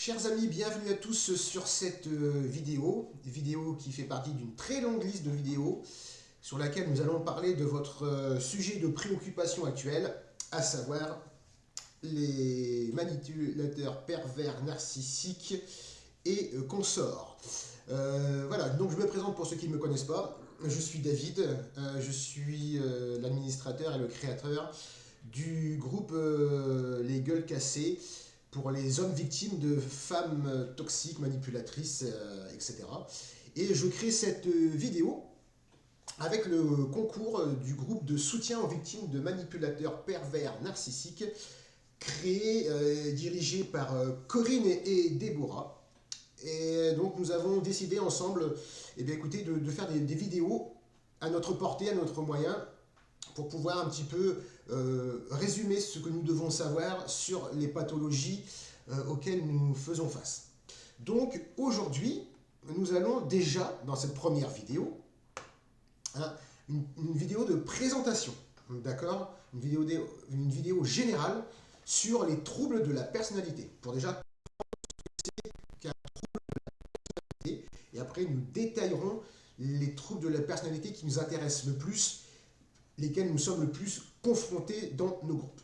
Chers amis, bienvenue à tous sur cette vidéo qui fait partie d'une très longue liste de vidéos sur laquelle nous allons parler de votre sujet de préoccupation actuelle, à savoir les manipulateurs pervers narcissiques et consorts. Voilà, donc je me présente pour ceux qui ne me connaissent pas. Je suis David, je suis l'administrateur et le créateur du groupe Les Gueules Cassées pour les hommes victimes de femmes toxiques, manipulatrices, etc. Et je crée cette vidéo avec le concours du groupe de soutien aux victimes de manipulateurs pervers narcissiques, créé, dirigé par Corinne et Déborah. Et donc nous avons décidé ensemble écoutez, de faire des vidéos à notre portée, à notre moyen, pour pouvoir un petit peu résumer ce que nous devons savoir sur les pathologies auxquelles nous faisons face. Donc aujourd'hui, nous allons déjà, dans cette première vidéo, une vidéo de présentation, d'accord, une vidéo générale sur les troubles de la personnalité, pour déjà qu'un trouble de la personnalité, et après nous détaillerons les troubles de la personnalité qui nous intéressent le plus, lesquels nous sommes le plus confrontés dans nos groupes.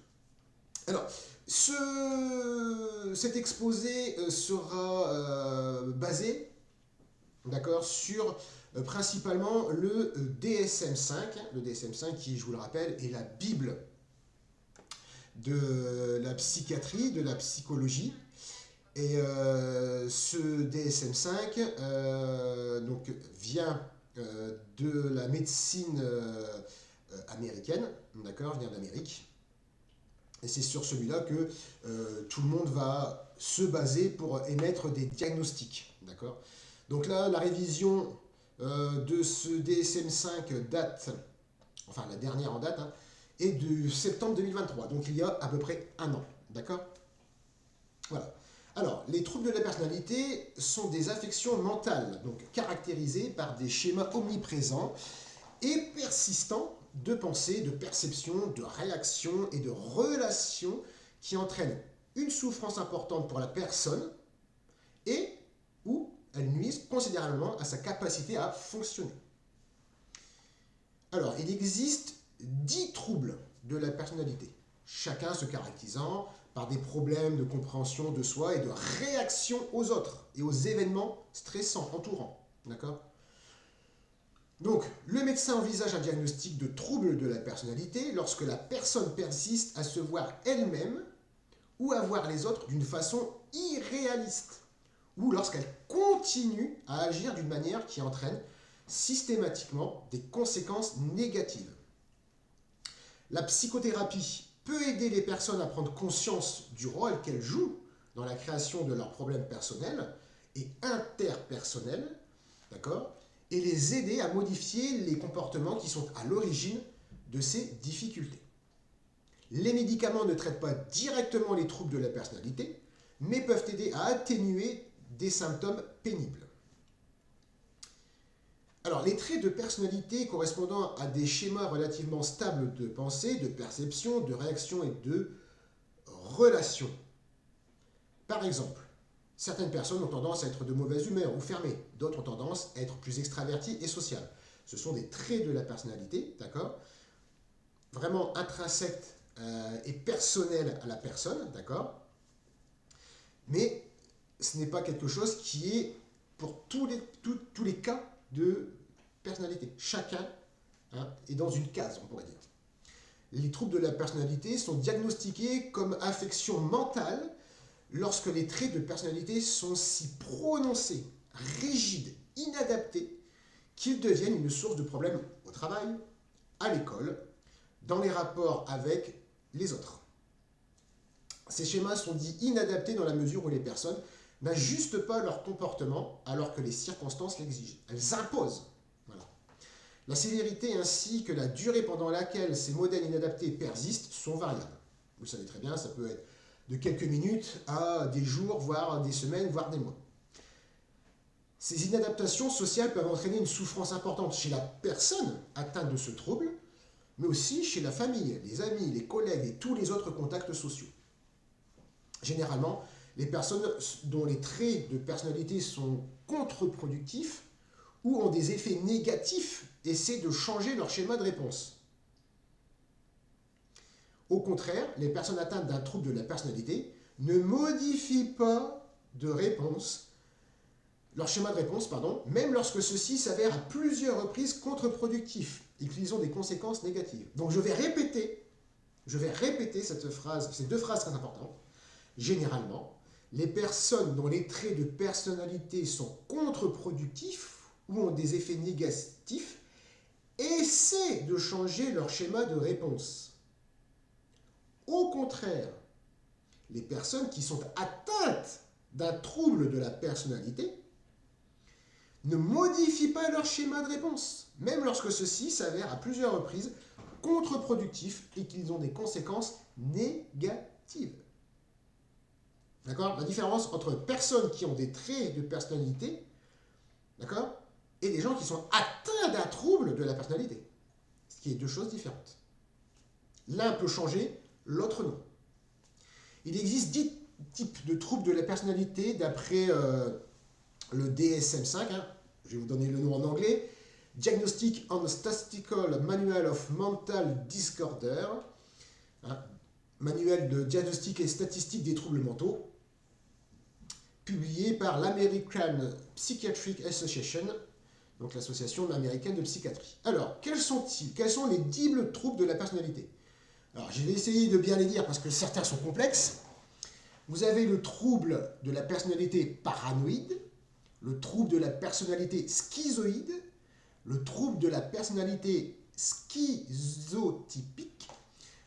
Alors, cet exposé sera basé, d'accord, sur principalement le DSM-5, le DSM-5 qui, je vous le rappelle, est la Bible de la psychiatrie, de la psychologie. Et ce DSM-5 donc, vient de la médecine américaine, d'accord, vient d'Amérique. Et c'est sur celui-là que tout le monde va se baser pour émettre des diagnostics, d'accord. Donc là, la révision de ce DSM-5 date, enfin la dernière en date, est de septembre 2023, donc il y a à peu près un an, d'accord. Voilà. Alors, les troubles de la personnalité sont des affections mentales, donc caractérisées par des schémas omniprésents et persistants de pensée, de perception, de réaction et de relation qui entraînent une souffrance importante pour la personne et ou elles nuisent considérablement à sa capacité à fonctionner. Alors, il existe 10 troubles de la personnalité, chacun se caractérisant par des problèmes de compréhension de soi et de réaction aux autres et aux événements stressants entourants. D'accord ? Donc, le médecin envisage un diagnostic de trouble de la personnalité lorsque la personne persiste à se voir elle-même ou à voir les autres d'une façon irréaliste, ou lorsqu'elle continue à agir d'une manière qui entraîne systématiquement des conséquences négatives. La psychothérapie peut aider les personnes à prendre conscience du rôle qu'elles jouent dans la création de leurs problèmes personnels et interpersonnels, d'accord, et les aider à modifier les comportements qui sont à l'origine de ces difficultés. Les médicaments ne traitent pas directement les troubles de la personnalité, mais peuvent aider à atténuer des symptômes pénibles. Alors, les traits de personnalité correspondant à des schémas relativement stables de pensée, de perception, de réaction et de relation. Par exemple, certaines personnes ont tendance à être de mauvaise humeur ou fermées, d'autres ont tendance à être plus extraverties et sociales. Ce sont des traits de la personnalité, d'accord, vraiment intrinsèques et personnels à la personne, d'accord, mais ce n'est pas quelque chose qui est pour tous les cas de personnalité. Chacun est dans une case, on pourrait dire. Les troubles de la personnalité sont diagnostiqués comme affections mentales lorsque les traits de personnalité sont si prononcés, rigides, inadaptés, qu'ils deviennent une source de problèmes au travail, à l'école, dans les rapports avec les autres. Ces schémas sont dits inadaptés dans la mesure où les personnes n'ajustent pas leur comportement alors que les circonstances l'exigent. Elles imposent. Voilà. La sévérité ainsi que la durée pendant laquelle ces modèles inadaptés persistent sont variables. Vous le savez très bien, ça peut être de quelques minutes à des jours, voire des semaines, voire des mois. Ces inadaptations sociales peuvent entraîner une souffrance importante chez la personne atteinte de ce trouble, mais aussi chez la famille, les amis, les collègues et tous les autres contacts sociaux. Généralement, les personnes dont les traits de personnalité sont contre-productifs ou ont des effets négatifs essaient de changer leur schéma de réponse. Au contraire, les personnes atteintes d'un trouble de la personnalité ne modifient pas de réponse, leur schéma de réponse, même lorsque ceci s'avère à plusieurs reprises contre-productif et qu'ils ont des conséquences négatives. Donc je vais répéter ces deux phrases très importantes. Généralement, les personnes dont les traits de personnalité sont contre-productifs ou ont des effets négatifs essaient de changer leur schéma de réponse. Au contraire, les personnes qui sont atteintes d'un trouble de la personnalité ne modifient pas leur schéma de réponse, même lorsque ceci s'avère à plusieurs reprises contre-productif et qu'ils ont des conséquences négatives. D'accord? La différence entre personnes qui ont des traits de personnalité, d'accord, et des gens qui sont atteints d'un trouble de la personnalité. Ce qui est deux choses différentes. L'un peut changer, l'autre non. Il existe 10 types de troubles de la personnalité d'après le DSM-5. Je vais vous donner le nom en anglais. Diagnostic and Statistical Manual of Mental Disorder. Manuel de diagnostic et statistique des troubles mentaux. Publié par l'American Psychiatric Association, donc l'association américaine de psychiatrie. Alors, quels sont-ils? Quels sont les 10 troubles de la personnalité? Alors, je vais essayer de bien les dire parce que certains sont complexes. Vous avez le trouble de la personnalité paranoïde, le trouble de la personnalité schizoïde, le trouble de la personnalité schizotypique,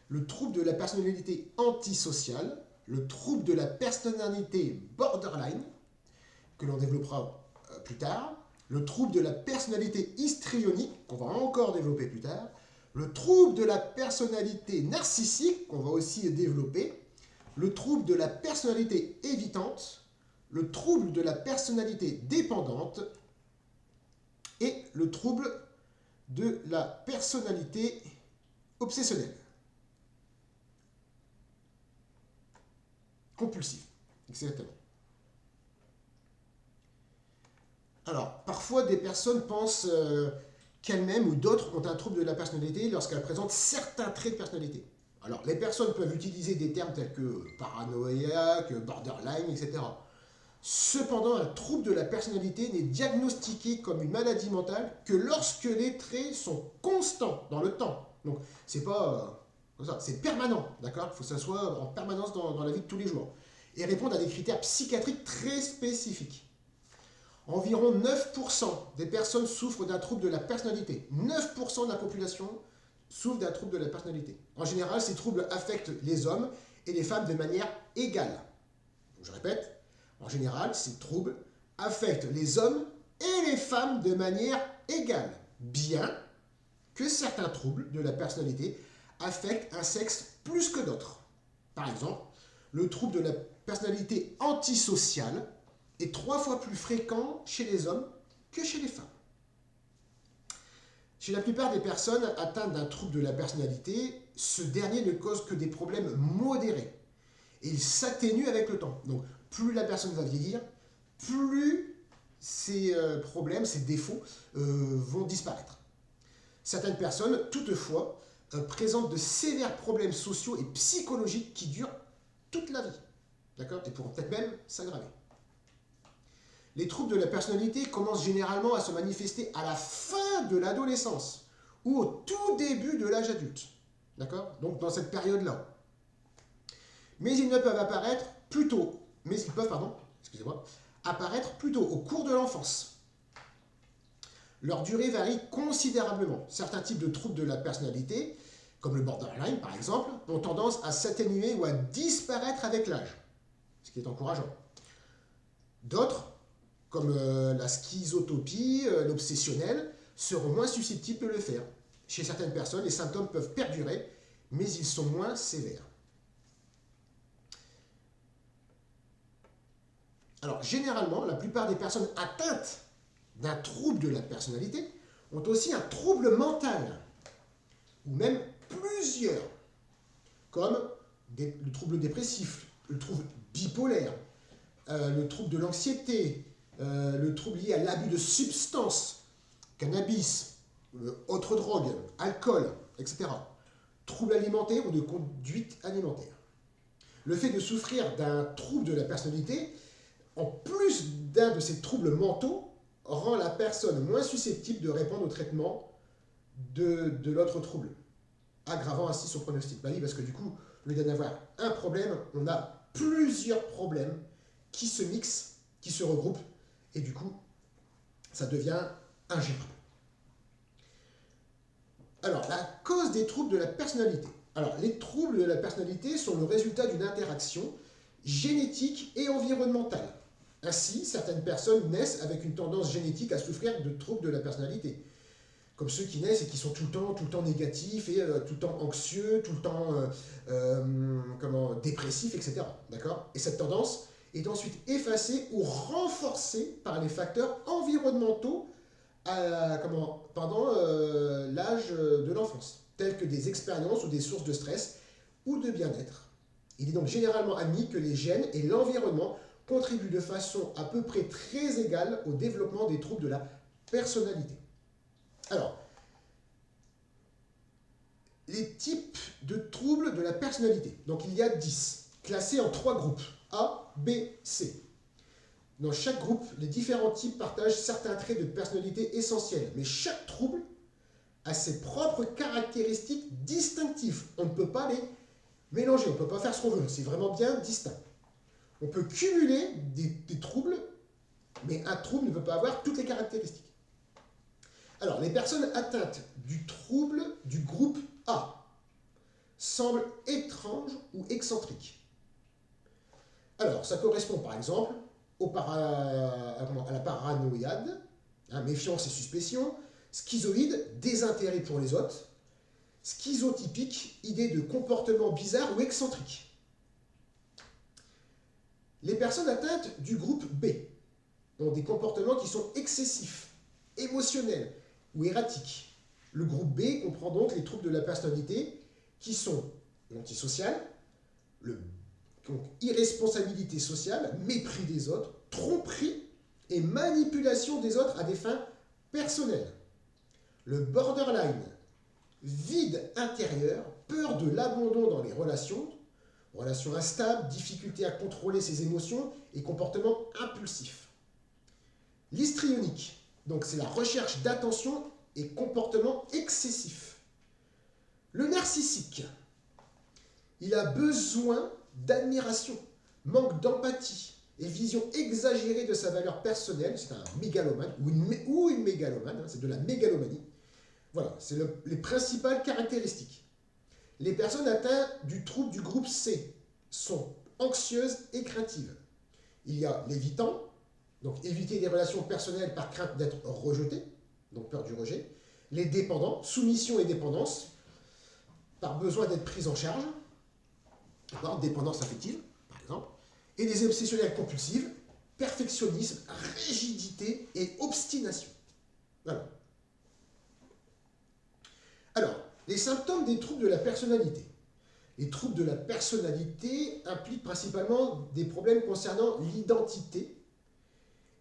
le trouble de la personnalité antisociale, le trouble de la personnalité borderline, que l'on développera plus tard, le trouble de la personnalité histrionique, qu'on va encore développer plus tard, le trouble de la personnalité narcissique, qu'on va aussi développer, le trouble de la personnalité évitante, le trouble de la personnalité dépendante et le trouble de la personnalité obsessionnelle. Compulsive, exactement. Alors, parfois des personnes pensent qu'elles-mêmes ou d'autres ont un trouble de la personnalité lorsqu'elles présentent certains traits de personnalité. Alors, les personnes peuvent utiliser des termes tels que paranoïaque, borderline, etc. Cependant, un trouble de la personnalité n'est diagnostiqué comme une maladie mentale que lorsque les traits sont constants dans le temps. Donc, c'est pas comme ça, c'est permanent, d'accord? Il faut que ça soit en permanence dans la vie de tous les jours. Et répondre à des critères psychiatriques très spécifiques. Environ 9% des personnes souffrent d'un trouble de la personnalité. 9% de la population souffre d'un trouble de la personnalité. En général, ces troubles affectent les hommes et les femmes de manière égale. Donc, je répète, en général, ces troubles affectent les hommes et les femmes de manière égale, bien que certains troubles de la personnalité affectent un sexe plus que d'autres. Par exemple, le trouble de la personnalité antisociale est 3 fois plus fréquent chez les hommes que chez les femmes. Chez la plupart des personnes atteintes d'un trouble de la personnalité, ce dernier ne cause que des problèmes modérés et il s'atténue avec le temps. Donc, plus la personne va vieillir, plus ces problèmes, ces défauts vont disparaître. Certaines personnes, toutefois, présentent de sévères problèmes sociaux et psychologiques qui durent toute la vie, d'accord, et pourront peut-être même s'aggraver. Les troubles de la personnalité commencent généralement à se manifester à la fin de l'adolescence ou au tout début de l'âge adulte, d'accord, donc dans cette période-là. Mais ils peuvent apparaître plutôt au cours de l'enfance. Leur durée varie considérablement. Certains types de troubles de la personnalité, comme le borderline par exemple, ont tendance à s'atténuer ou à disparaître avec l'âge, ce qui est encourageant. D'autres, comme la schizotopie, l'obsessionnel, seront moins susceptibles de le faire. Chez certaines personnes, les symptômes peuvent perdurer, mais ils sont moins sévères. Alors, généralement, la plupart des personnes atteintes d'un trouble de la personnalité ont aussi un trouble mental, ou même plusieurs, comme le trouble dépressif, le trouble bipolaire, le trouble de l'anxiété, le trouble lié à l'abus de substances, cannabis, autres drogues, alcool, etc. Troubles alimentaires ou de conduite alimentaire. Le fait de souffrir d'un trouble de la personnalité, en plus d'un de ces troubles mentaux, rend la personne moins susceptible de répondre au traitement de l'autre trouble, aggravant ainsi son pronostic. Bah oui, parce que du coup, au lieu d'en avoir un problème, on a plusieurs problèmes qui se mixent, qui se regroupent, et du coup, ça devient ingérable. Alors, la cause des troubles de la personnalité. Alors, les troubles de la personnalité sont le résultat d'une interaction génétique et environnementale. Ainsi, certaines personnes naissent avec une tendance génétique à souffrir de troubles de la personnalité. Comme ceux qui naissent et qui sont tout le temps négatifs et tout le temps anxieux, tout le temps dépressifs, etc. D'accord ? Et cette tendance est ensuite effacée ou renforcée par les facteurs environnementaux pendant l'âge de l'enfance, tels que des expériences ou des sources de stress ou de bien-être. Il est donc généralement admis que les gènes et l'environnement contribuent de façon à peu près très égale au développement des troubles de la personnalité. Alors, les types de troubles de la personnalité. Donc il y a 10, classés en 3 groupes, A, B, C. Dans chaque groupe, les différents types partagent certains traits de personnalité essentiels, mais chaque trouble a ses propres caractéristiques distinctives. On ne peut pas les mélanger, on ne peut pas faire ce qu'on veut, c'est vraiment bien distinct. On peut cumuler des troubles, mais un trouble ne peut pas avoir toutes les caractéristiques. Alors, les personnes atteintes du trouble du groupe A semblent étranges ou excentriques. Alors, ça correspond par exemple à la paranoïade, méfiance et suspicion, schizoïde, désintérêt pour les autres, schizotypique, idée de comportement bizarre ou excentrique. Les personnes atteintes du groupe B ont des comportements qui sont excessifs, émotionnels ou erratiques. Le groupe B comprend donc les troubles de la personnalité qui sont l'antisocial, irresponsabilité sociale, mépris des autres, tromperie et manipulation des autres à des fins personnelles. Le borderline, vide intérieur, peur de l'abandon dans les relations instables, difficulté à contrôler ses émotions et comportements impulsifs. L'histrionique, donc c'est la recherche d'attention et comportement excessif. Le narcissique, il a besoin d'admiration, manque d'empathie et vision exagérée de sa valeur personnelle, c'est un mégalomane ou une mégalomane, c'est de la mégalomanie. Voilà, c'est les principales caractéristiques. Les personnes atteintes du trouble du groupe C sont anxieuses et craintives. Il y a l'évitant, donc éviter des relations personnelles par crainte d'être rejeté, donc peur du rejet. Les dépendants, soumission et dépendance, par besoin d'être pris en charge, dépendance affective, par exemple. Et les obsessionnels compulsifs, perfectionnisme, rigidité et obstination. Voilà. Alors, les symptômes des troubles de la personnalité. Les troubles de la personnalité impliquent principalement des problèmes concernant l'identité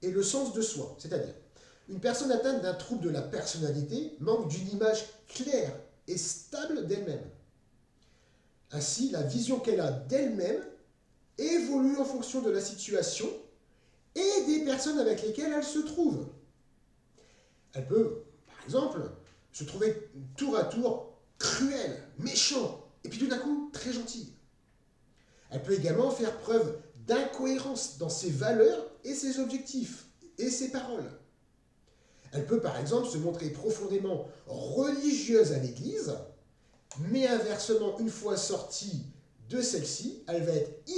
et le sens de soi. C'est-à-dire, une personne atteinte d'un trouble de la personnalité manque d'une image claire et stable d'elle-même. Ainsi, la vision qu'elle a d'elle-même évolue en fonction de la situation et des personnes avec lesquelles elle se trouve. Elle peut, par exemple, se trouver tour à tour cruelle, méchante, et puis tout d'un coup, très gentille. Elle peut également faire preuve d'incohérence dans ses valeurs et ses objectifs, et ses paroles. Elle peut par exemple se montrer profondément religieuse à l'église, mais inversement, une fois sortie de celle-ci, elle va être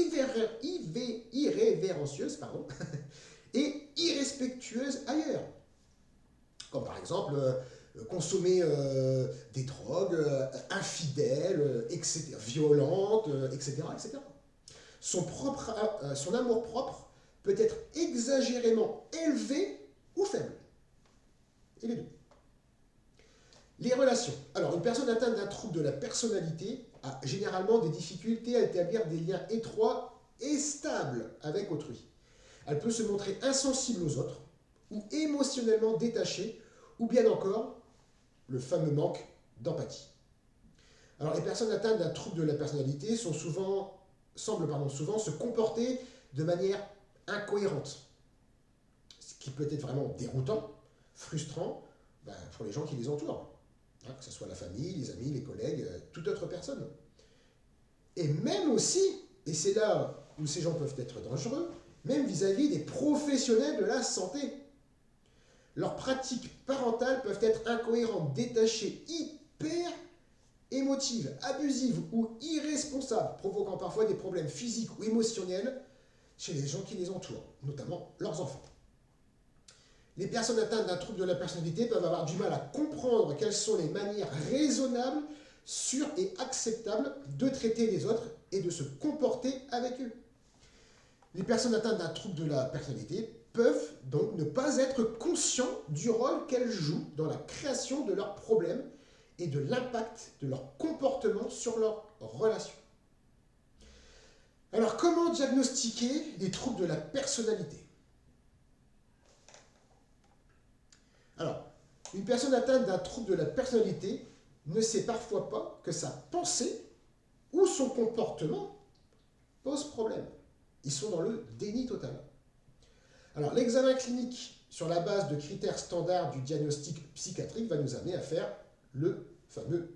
irrévérencieuse et irrespectueuse ailleurs. Comme par exemple consommer des drogues, infidèle, etc., violente, etc., etc. Son amour-propre peut être exagérément élevé ou faible. Et les deux. Les relations. Alors, une personne atteinte d'un trouble de la personnalité a généralement des difficultés à établir des liens étroits et stables avec autrui. Elle peut se montrer insensible aux autres, ou émotionnellement détachée, ou bien encore le fameux manque d'empathie. Alors, les personnes atteintes d'un trouble de la personnalité semblent souvent se comporter de manière incohérente, ce qui peut être vraiment déroutant, frustrant pour les gens qui les entourent, hein, que ce soit la famille, les amis, les collègues, toute autre personne. Et même aussi, et c'est là où ces gens peuvent être dangereux, même vis-à-vis des professionnels de la santé. Leurs pratiques parentales peuvent être incohérentes, détachées, hyper émotives, abusives ou irresponsables, provoquant parfois des problèmes physiques ou émotionnels chez les gens qui les entourent, notamment leurs enfants. Les personnes atteintes d'un trouble de la personnalité peuvent avoir du mal à comprendre quelles sont les manières raisonnables, sûres et acceptables de traiter les autres et de se comporter avec eux. Les personnes atteintes d'un trouble de la personnalité peuvent donc ne pas être conscients du rôle qu'elles jouent dans la création de leurs problèmes et de l'impact de leur comportement sur leurs relations. Alors, comment diagnostiquer les troubles de la personnalité? Alors, une personne atteinte d'un trouble de la personnalité ne sait parfois pas que sa pensée ou son comportement pose problème. Ils sont dans le déni total. Alors, l'examen clinique sur la base de critères standards du diagnostic psychiatrique va nous amener à faire le fameux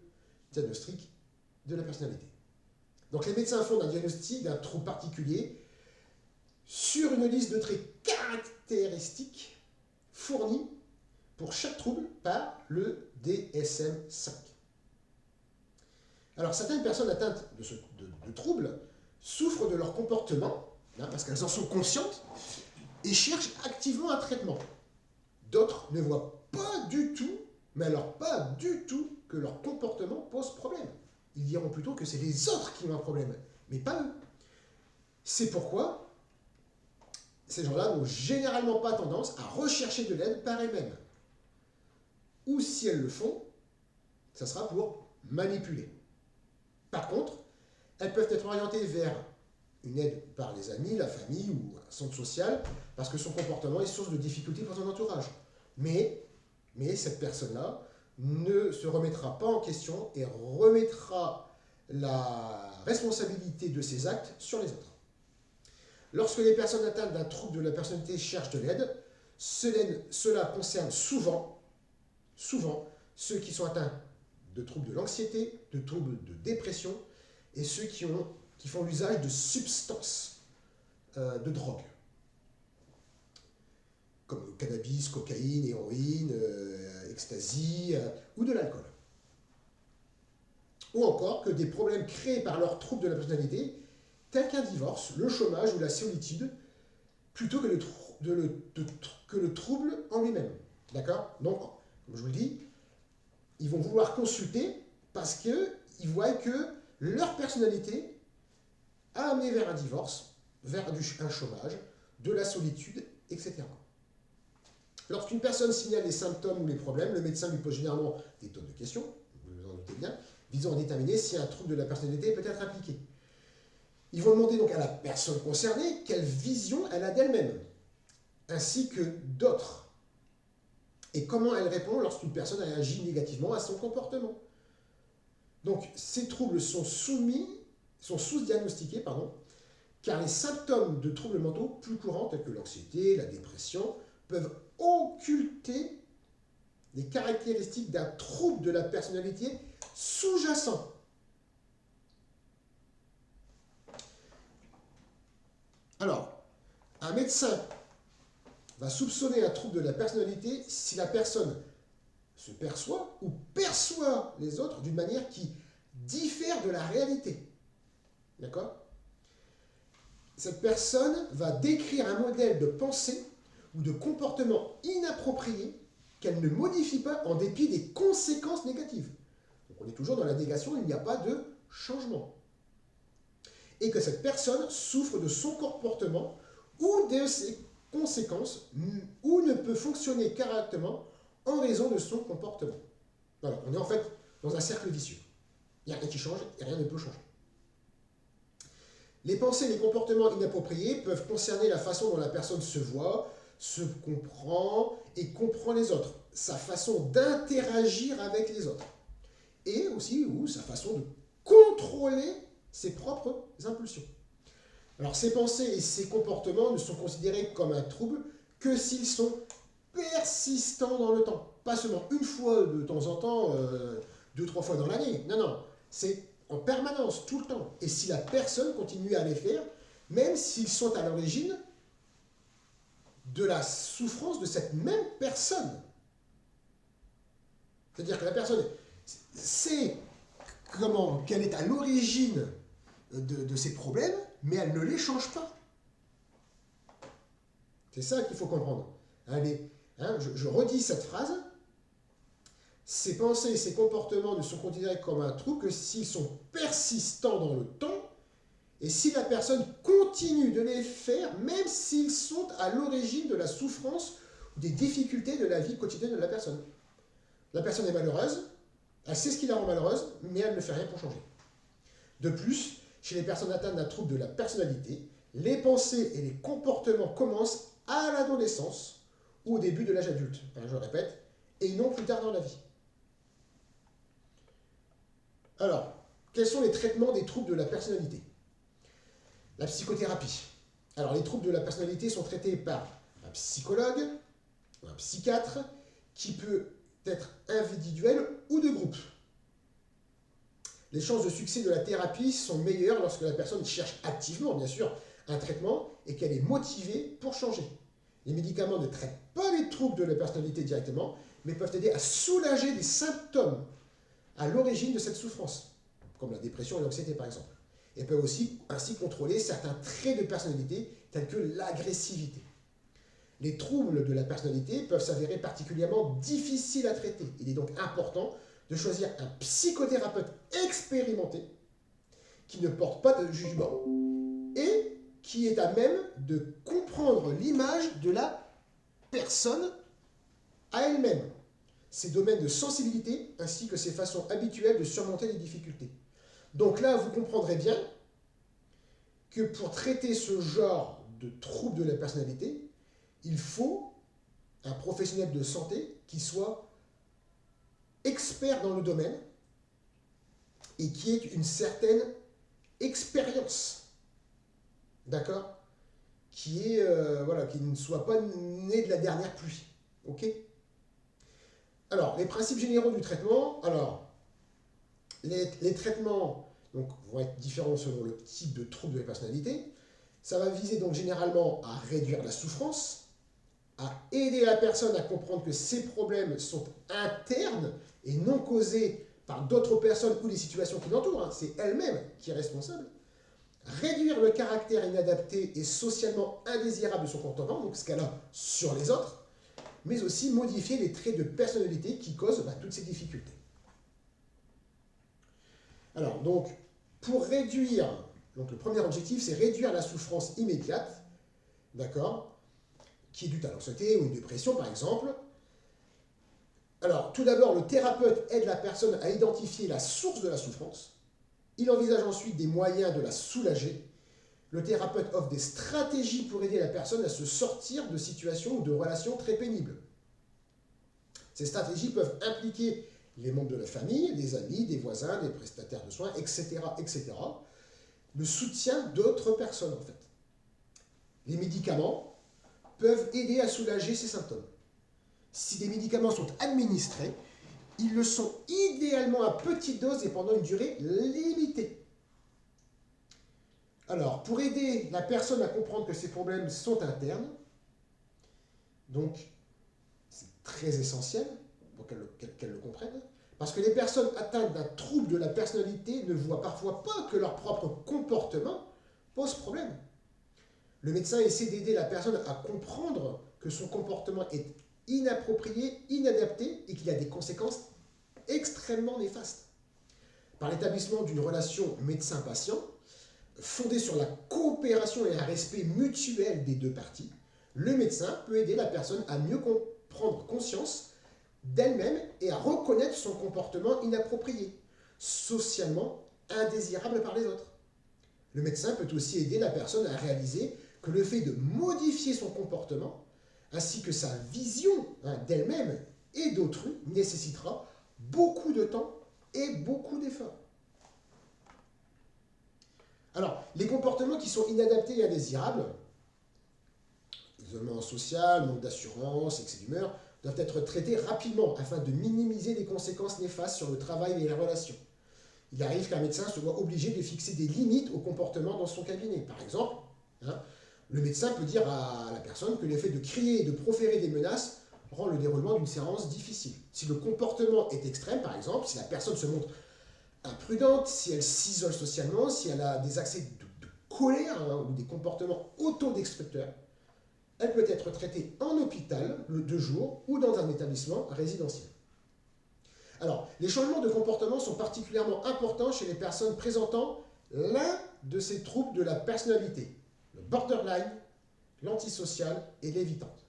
diagnostic de la personnalité. Donc, les médecins font un diagnostic d'un trouble particulier sur une liste de traits caractéristiques fournis pour chaque trouble par le DSM-5. Alors, certaines personnes atteintes de troubles souffrent de leur comportement, hein, parce qu'elles en sont conscientes, et cherchent activement un traitement. D'autres ne voient pas du tout, mais alors pas du tout, que leur comportement pose problème. Ils diront plutôt que c'est les autres qui ont un problème, mais pas eux. C'est pourquoi ces gens-là n'ont généralement pas tendance à rechercher de l'aide par elles-mêmes. Ou si elles le font, ça sera pour manipuler. Par contre, elles peuvent être orientées vers une aide par les amis, la famille ou un centre social, parce que son comportement est source de difficultés pour son entourage. Mais cette personne-là ne se remettra pas en question et remettra la responsabilité de ses actes sur les autres. Lorsque les personnes atteintes d'un trouble de la personnalité cherchent de l'aide, cela concerne souvent ceux qui sont atteints de troubles de l'anxiété, de troubles de dépression et ceux qui font l'usage de substances, de drogue, comme cannabis, cocaïne, héroïne, ecstasy ou de l'alcool. Ou encore que des problèmes créés par leurs troubles de la personnalité, tels qu'un divorce, le chômage ou la solitude, plutôt que le trouble en lui-même. D'accord? Donc, comme je vous le dis, ils vont vouloir consulter parce qu'ils voient que leur personnalité a amené vers un divorce, vers un chômage, de la solitude, etc. Lorsqu'une personne signale les symptômes ou les problèmes, le médecin lui pose généralement des tonnes de questions, vous vous en doutez bien, visant à déterminer si un trouble de la personnalité peut être impliqué. Ils vont demander donc à la personne concernée quelle vision elle a d'elle-même, ainsi que d'autres, et comment elle répond lorsqu'une personne réagit négativement à son comportement. Donc, ces troubles sont sous-diagnostiqués, car les symptômes de troubles mentaux plus courants, tels que l'anxiété, la dépression, peuvent occulter les caractéristiques d'un trouble de la personnalité sous-jacent. Alors, un médecin va soupçonner un trouble de la personnalité si la personne se perçoit ou perçoit les autres d'une manière qui diffère de la réalité. D'accord? Cette personne va décrire un modèle de pensée ou de comportement inapproprié qu'elle ne modifie pas en dépit des conséquences négatives. Donc on est toujours dans la négation, il n'y a pas de changement. Et que cette personne souffre de son comportement ou de ses conséquences ou ne peut fonctionner correctement en raison de son comportement. Voilà, on est en fait dans un cercle vicieux. Il n'y a rien qui change et rien ne peut changer. Les pensées et les comportements inappropriés peuvent concerner la façon dont la personne se voit, se comprend et comprend les autres, sa façon d'interagir avec les autres, et aussi ou sa façon de contrôler ses propres impulsions. Alors ces pensées et ces comportements ne sont considérés comme un trouble que s'ils sont persistants dans le temps. Pas seulement une fois de temps en temps, deux, trois fois dans l'année. Non, non, c'est en permanence, tout le temps. Et si la personne continue à les faire, même s'ils sont à l'origine de la souffrance de cette même personne. C'est-à-dire que la personne sait quelle est à l'origine de ses problèmes, mais elle ne les change pas. C'est ça qu'il faut comprendre. Allez, je redis cette phrase. Ces pensées et ces comportements ne sont considérés comme un trouble que s'ils sont persistants dans le temps et si la personne continue de les faire, même s'ils sont à l'origine de la souffrance ou des difficultés de la vie quotidienne de la personne. La personne est malheureuse, elle sait ce qui la rend malheureuse, mais elle ne fait rien pour changer. De plus, chez les personnes atteintes d'un trouble de la personnalité, les pensées et les comportements commencent à l'adolescence ou au début de l'âge adulte, je répète, et non plus tard dans la vie. Alors, quels sont les traitements des troubles de la personnalité? La psychothérapie. Alors, les troubles de la personnalité sont traités par un psychologue, un psychiatre, qui peut être individuel ou de groupe. Les chances de succès de la thérapie sont meilleures lorsque la personne cherche activement, bien sûr, un traitement et qu'elle est motivée pour changer. Les médicaments ne traitent pas les troubles de la personnalité directement, mais peuvent aider à soulager les symptômes à l'origine de cette souffrance, comme la dépression et l'anxiété par exemple, et peuvent aussi ainsi contrôler certains traits de personnalité tels que l'agressivité. Les troubles de la personnalité peuvent s'avérer particulièrement difficiles à traiter. Il est donc important de choisir un psychothérapeute expérimenté qui ne porte pas de jugement et qui est à même de comprendre l'image de la personne à elle-même, ses domaines de sensibilité ainsi que ses façons habituelles de surmonter les difficultés. Donc là, vous comprendrez bien que pour traiter ce genre de trouble de la personnalité, il faut un professionnel de santé qui soit expert dans le domaine et qui ait une certaine expérience. D'accord? Qui ne soit pas né de la dernière pluie. Ok? Alors, les principes généraux du traitement. Alors, les traitements vont être différents selon le type de trouble de la personnalité. Ça va viser donc généralement à réduire la souffrance, à aider la personne à comprendre que ses problèmes sont internes et non causés par d'autres personnes ou les situations qui l'entourent. C'est elle-même qui est responsable. Réduire le caractère inadapté et socialement indésirable de son comportement, donc ce qu'elle a sur les autres, mais aussi modifier les traits de personnalité qui causent toutes ces difficultés. Alors, donc, pour réduire, donc le premier objectif, c'est réduire la souffrance immédiate, d'accord, qui est due à l'anxiété ou une dépression, par exemple. Alors, tout d'abord, le thérapeute aide la personne à identifier la source de la souffrance. Il envisage ensuite des moyens de la soulager. Le thérapeute offre des stratégies pour aider la personne à se sortir de situations ou de relations très pénibles. Ces stratégies peuvent impliquer les membres de la famille, des amis, des voisins, des prestataires de soins, etc., etc. Le soutien d'autres personnes, en fait. Les médicaments peuvent aider à soulager ces symptômes. Si des médicaments sont administrés, ils le sont idéalement à petite dose et pendant une durée limitée. Alors, pour aider la personne à comprendre que ses problèmes sont internes, donc c'est très essentiel pour qu'elle le comprenne, parce que les personnes atteintes d'un trouble de la personnalité ne voient parfois pas que leur propre comportement pose problème. Le médecin essaie d'aider la personne à comprendre que son comportement est inapproprié, inadapté et qu'il a des conséquences extrêmement néfastes. Par l'établissement d'une relation médecin-patient, fondée sur la coopération et un respect mutuel des deux parties, le médecin peut aider la personne à mieux prendre conscience d'elle-même et à reconnaître son comportement inapproprié, socialement indésirable par les autres. Le médecin peut aussi aider la personne à réaliser que le fait de modifier son comportement, ainsi que sa vision d'elle-même et d'autrui, nécessitera beaucoup de temps et beaucoup d'efforts. Alors, les comportements qui sont inadaptés et indésirables, isolement social, manque d'assurance, excès d'humeur, doivent être traités rapidement afin de minimiser les conséquences néfastes sur le travail et les relations. Il arrive qu'un médecin se voit obligé de fixer des limites au comportement dans son cabinet. Par exemple, le médecin peut dire à la personne que le fait de crier et de proférer des menaces rend le déroulement d'une séance difficile. Si le comportement est extrême, par exemple, si la personne se montre imprudente, si elle s'isole socialement, si elle a des accès de colère ou des comportements autodestructeurs, elle peut être traitée en hôpital de jour ou dans un établissement résidentiel. Alors, les changements de comportement sont particulièrement importants chez les personnes présentant l'un de ces troubles de la personnalité, le borderline, l'antisocial et l'évitante.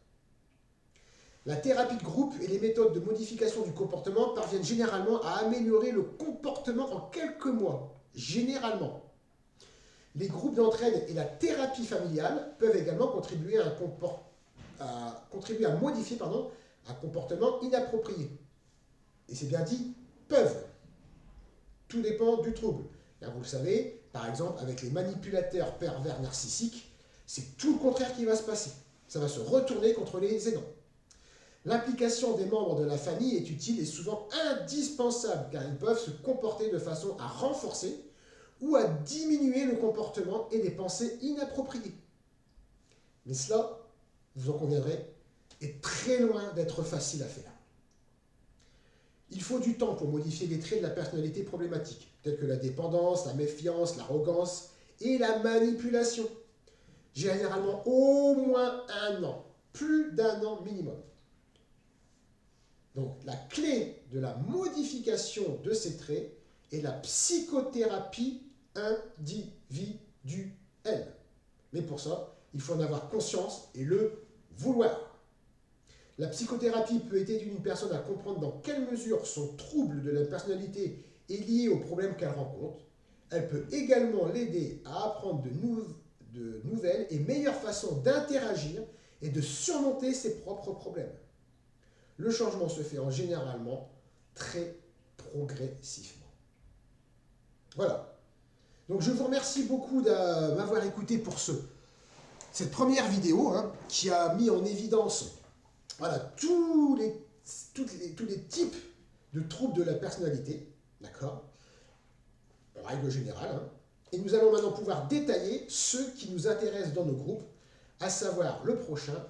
La thérapie de groupe et les méthodes de modification du comportement parviennent généralement à améliorer le comportement en quelques mois, généralement. Les groupes d'entraide et la thérapie familiale peuvent également contribuer à modifier un comportement inapproprié. Et c'est bien dit, peuvent. Tout dépend du trouble. Là, vous le savez, par exemple, avec les manipulateurs pervers narcissiques, c'est tout le contraire qui va se passer. Ça va se retourner contre les aidants. L'implication des membres de la famille est utile et souvent indispensable car ils peuvent se comporter de façon à renforcer ou à diminuer le comportement et les pensées inappropriées. Mais cela, vous en conviendrez, est très loin d'être facile à faire. Il faut du temps pour modifier les traits de la personnalité problématique, tels que la dépendance, la méfiance, l'arrogance et la manipulation. Généralement au moins 1 an, plus d'1 an minimum. Donc la clé de la modification de ces traits est la psychothérapie individuelle. Mais pour ça, il faut en avoir conscience et le vouloir. La psychothérapie peut aider une personne à comprendre dans quelle mesure son trouble de la personnalité est lié aux problèmes qu'elle rencontre. Elle peut également l'aider à apprendre de nouvelles et meilleures façons d'interagir et de surmonter ses propres problèmes. Le changement se fait en généralement très progressivement. Voilà. Donc je vous remercie beaucoup de m'avoir écouté pour cette première vidéo qui a mis en évidence tous les types de troubles de la personnalité, d'accord, en règle générale. Et nous allons maintenant pouvoir détailler ceux qui nous intéressent dans nos groupes, à savoir le prochain,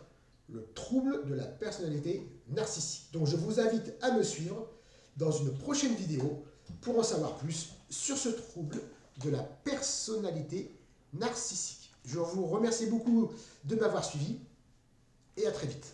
le trouble de la personnalité narcissique. Donc je vous invite à me suivre dans une prochaine vidéo pour en savoir plus sur ce trouble de la personnalité narcissique. Je vous remercie beaucoup de m'avoir suivi et à très vite.